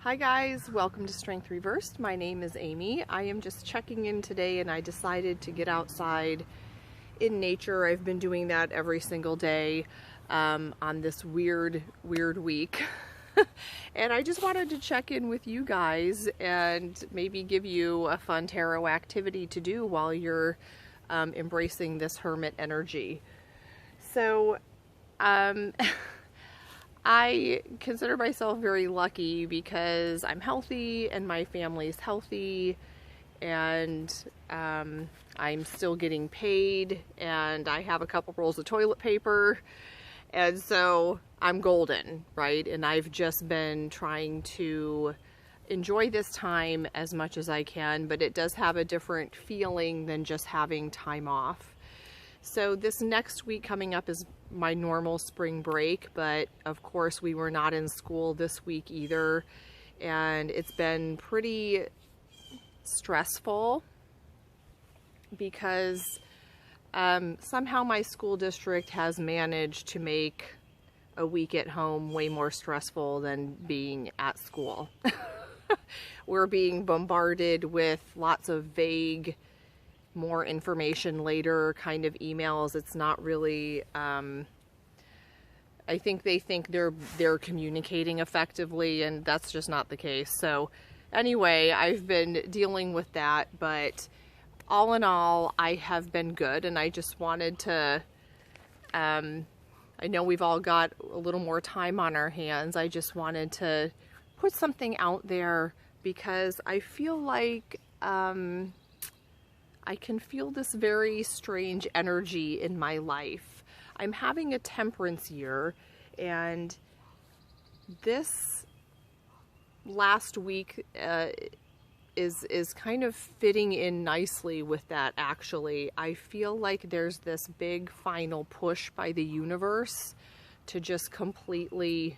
Hi guys, welcome to Strength Reversed. My name is Amy. I am just checking in today and I decided to get outside in nature. I've been doing that every single day on this weird week. And I just wanted to check in with you guys and maybe give you a fun tarot activity to do while you're embracing this hermit energy. So, I consider myself very lucky because I'm healthy and my family's healthy and I'm still getting paid and I have a couple rolls of toilet paper, and so I'm golden, right? And I've just been trying to enjoy this time as much as I can, but it does have a different feeling than just having time off. So this next week coming up is my normal spring break, but of course we were not in school this week either, and it's been pretty stressful because somehow my school district has managed to make a week at home way more stressful than being at school. We're being bombarded with lots of vague, more information later kind of emails. It's not really, I think they think they're communicating effectively, and that's just not the case. So anyway, I've been dealing with that, but all in all, I have been good, and I just wanted to, I know we've all got a little more time on our hands. I just wanted to put something out there because I feel like, I can feel this very strange energy in my life. I'm having a temperance year, and this last week is kind of fitting in nicely with that, actually. I feel like there's this big final push by the universe to just completely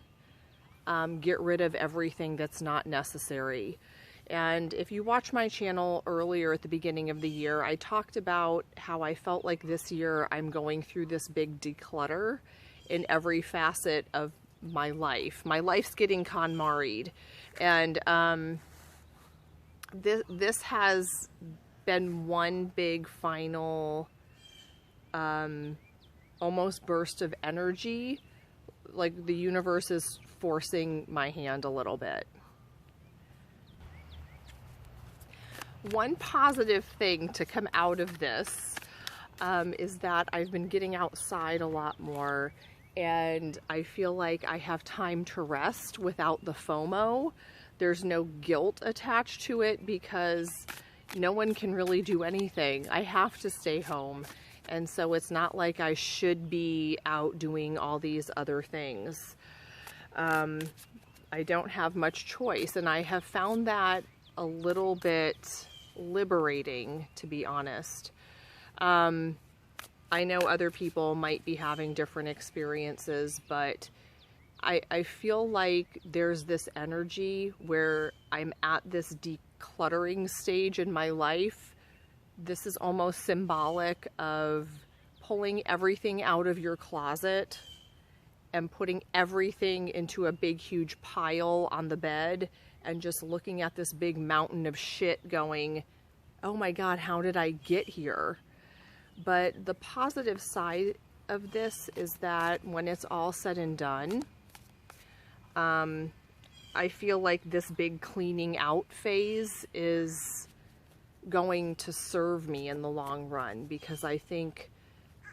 get rid of everything that's not necessary. And if you watch my channel earlier at the beginning of the year, I talked about how I felt like this year I'm going through this big declutter in every facet of my life. My life's getting KonMari'd, and this has been one big final almost burst of energy, like the universe is forcing my hand a little bit. One positive thing to come out of this is that I've been getting outside a lot more, and I feel like I have time to rest without the FOMO. There's no guilt attached to it because no one can really do anything. I have to stay home, and so it's not like I should be out doing all these other things. I don't have much choice, and I have found that a little bit liberating, to be honest. I know other people might be having different experiences, but I feel like there's this energy where I'm at this decluttering stage in my life. This is almost symbolic of pulling everything out of your closet and putting everything into a big huge pile on the bed and just looking at this big mountain of shit going, oh my God, how did I get here? But the positive side of this is that when it's all said and done, I feel like this big cleaning out phase is going to serve me in the long run, because I think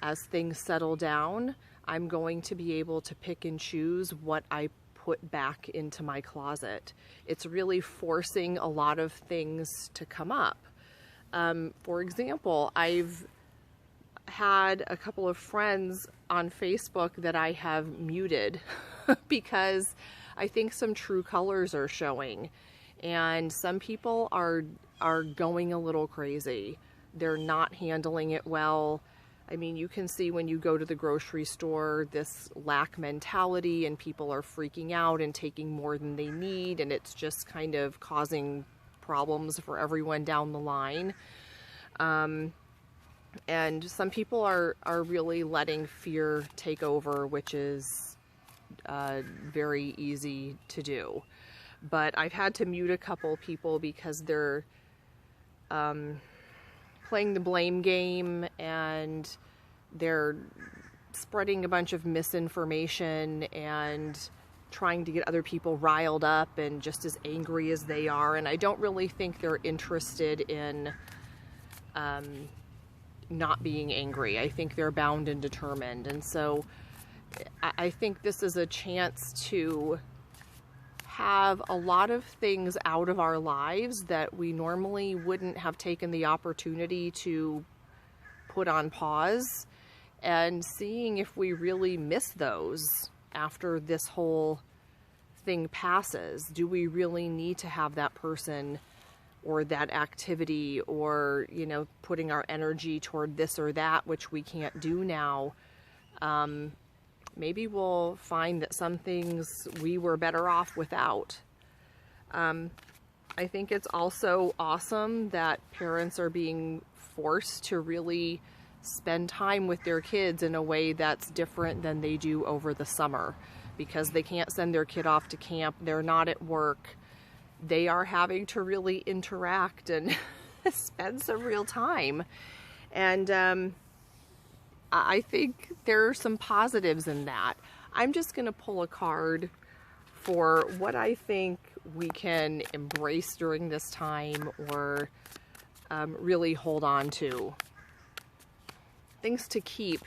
as things settle down, I'm going to be able to pick and choose what I put back into my closet. It's really forcing a lot of things to come up. For example, I've had a couple of friends on Facebook that I have muted because I think some true colors are showing, and some people are going a little crazy. They're not handling it well. I mean, you can see when you go to the grocery store, this lack mentality, and people are freaking out and taking more than they need, and it's just kind of causing problems for everyone down the line. And some people are really letting fear take over, which is very easy to do. but I've had to mute a couple people because they're playing the blame game and they're spreading a bunch of misinformation and trying to get other people riled up and just as angry as they are. And I don't really think they're interested in not being angry. I think they're bound and determined. And so I think this is a chance to have a lot of things out of our lives that we normally wouldn't have taken the opportunity to put on pause, and seeing if we really miss those after this whole thing passes. Do we really need to have that person or that activity, or, you know, putting our energy toward this or that, which we can't do now? Maybe we'll find that some things we were better off without. I think it's also awesome that parents are being forced to really spend time with their kids in a way that's different than they do over the summer, because they can't send their kid off to camp. They're not at work. They are having to really interact and spend some real time. And I think there are some positives in that. I'm just going to pull a card for what I think we can embrace during this time, or really hold on to. Things to keep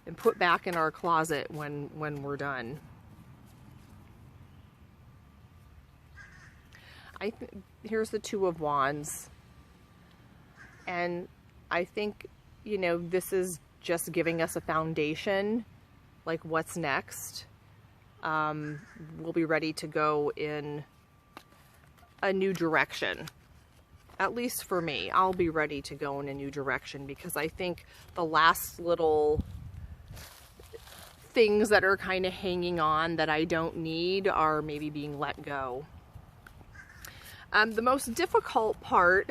and put back in our closet when we're done. Here's the Two of Wands. And I think, you know, this is just giving us a foundation, like what's next. We'll be ready to go in a new direction. At least for me, I'll be ready to go in a new direction, because I think the last little things that are kind of hanging on that I don't need are maybe being let go. The most difficult part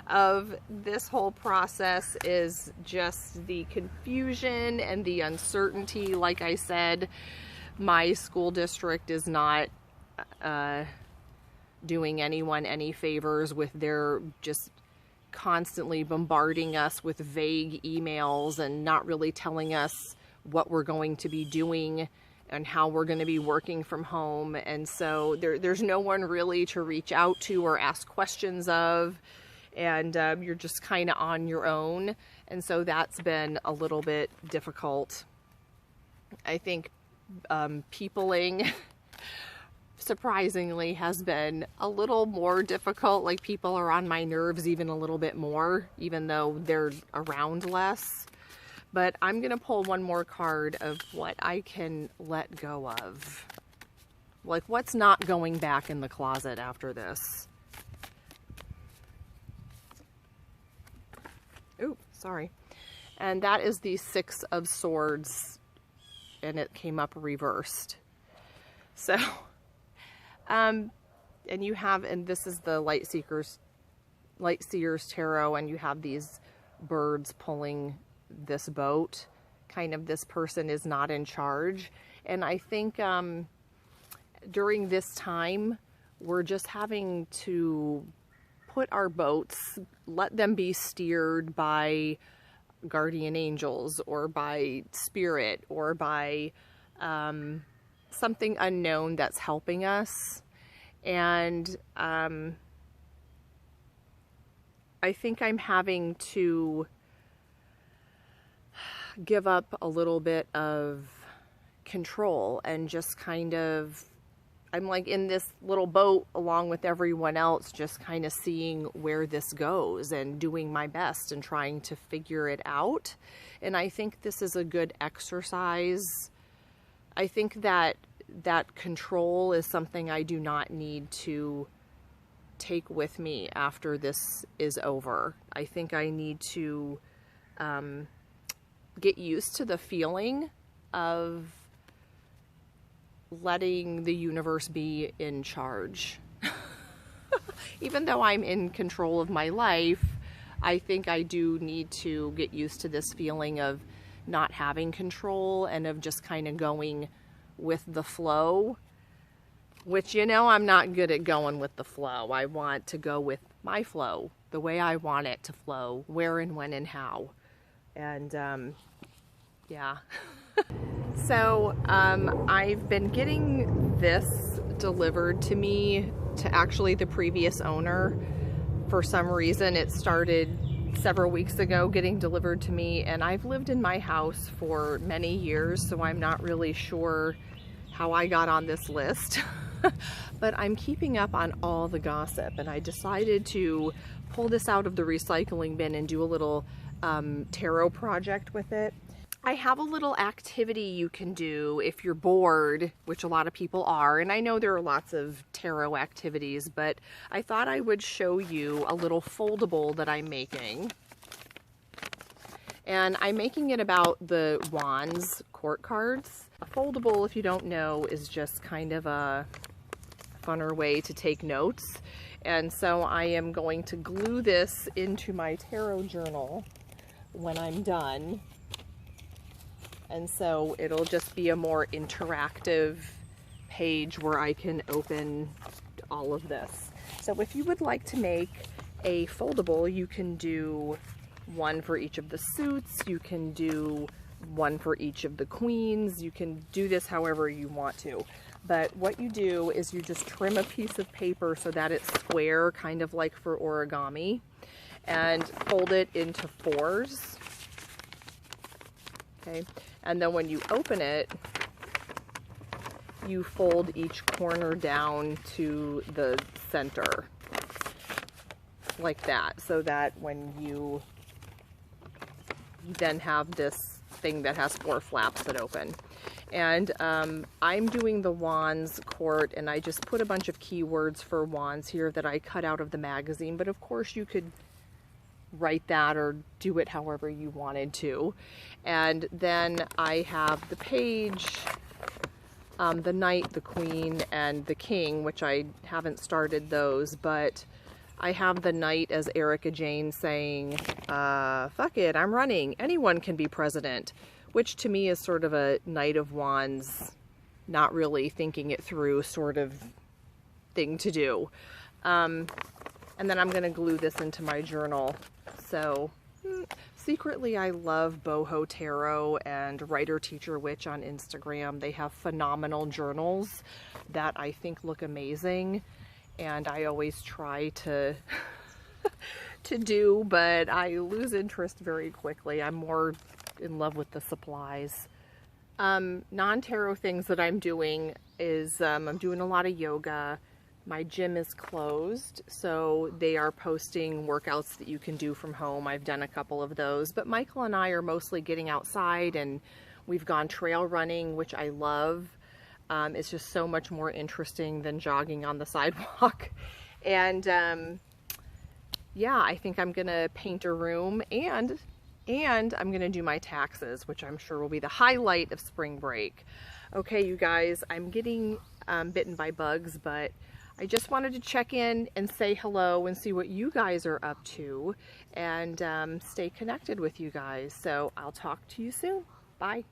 of this whole process is just the confusion and the uncertainty. Like I said, my school district is not doing anyone any favors with their just constantly bombarding us with vague emails and not really telling us what we're going to be doing and how we're going to be working from home. And so there's no one really to reach out to or ask questions of, and you're just kind of on your own. And so that's been a little bit difficult. I think peopling surprisingly has been a little more difficult. Like, people are on my nerves even a little bit more, even though they're around less. But I'm going to pull one more card of what I can let go of. Like, what's not going back in the closet after this. Ooh, sorry. And that is the Six of Swords, and it came up reversed. So, and you have, and this is the Light Seers Tarot, and you have these birds pulling this boat. Kind of, this person is not in charge. And I think during this time, we're just having to put our boats, let them be steered by guardian angels or by spirit or by something unknown that's helping us. And I think I'm having to give up a little bit of control and just kind of, I'm like in this little boat along with everyone else, just kind of seeing where this goes and doing my best and trying to figure it out. And I think this is a good exercise. I think that control is something I do not need to take with me after this is over. I think I need to get used to the feeling of letting the universe be in charge. Even though I'm in control of my life, I think I do need to get used to this feeling of not having control and of just kind of going with the flow. which, you know, I'm not good at going with the flow. I want to go with my flow, the way I want it to flow, where and when and how. And yeah. So I've been getting this delivered to me, to actually the previous owner. For some reason it started several weeks ago getting delivered to me, and I've lived in my house for many years, so I'm not really sure how I got on this list. But I'm keeping up on all the gossip, and I decided to pull this out of the recycling bin and do a little tarot project with it. I have a little activity you can do if you're bored, which a lot of people are, and I know there are lots of tarot activities, but I thought I would show you a little foldable that I'm making. And I'm making it about the wands court cards. A foldable, if you don't know, is just kind of a funner way to take notes. And so I am going to glue this into my tarot journal when I'm done. And so it'll just be a more interactive page where I can open all of this. So if you would like to make a foldable, you can do one for each of the suits, you can do one for each of the queens, you can do this however you want to. But what you do is you just trim a piece of paper so that it's square, kind of like for origami, and fold it into fours. Okay, and then when you open it, you fold each corner down to the center, like that, so that when you then have this thing that has 4 flaps that open. And I'm doing the wands court, and I just put a bunch of keywords for wands here that I cut out of the magazine, but of course you could write that or do it however you wanted to. And then I have the page, the knight, the queen, and the king, which I haven't started those, but I have the knight as Erica Jane saying, fuck it, I'm running, anyone can be president, which to me is sort of a Knight of Wands, not really thinking it through sort of thing to do. And then I'm going to glue this into my journal. So secretly I love Boho Tarot and Writer Teacher Witch on Instagram. They have phenomenal journals that I think look amazing, and I always try to to do, but I lose interest very quickly. I'm more in love with the supplies. Non-tarot things that I'm doing is I'm doing a lot of yoga. My gym is closed, so they are posting workouts that you can do from home. I've done a couple of those, but Michael and I are mostly getting outside, and we've gone trail running, which I love. It's just so much more interesting than jogging on the sidewalk. And yeah, I think I'm gonna paint a room, and I'm gonna do my taxes, which I'm sure will be the highlight of spring break. Okay, you guys, I'm getting bitten by bugs, but I just wanted to check in and say hello and see what you guys are up to, and stay connected with you guys. So I'll talk to you soon. Bye.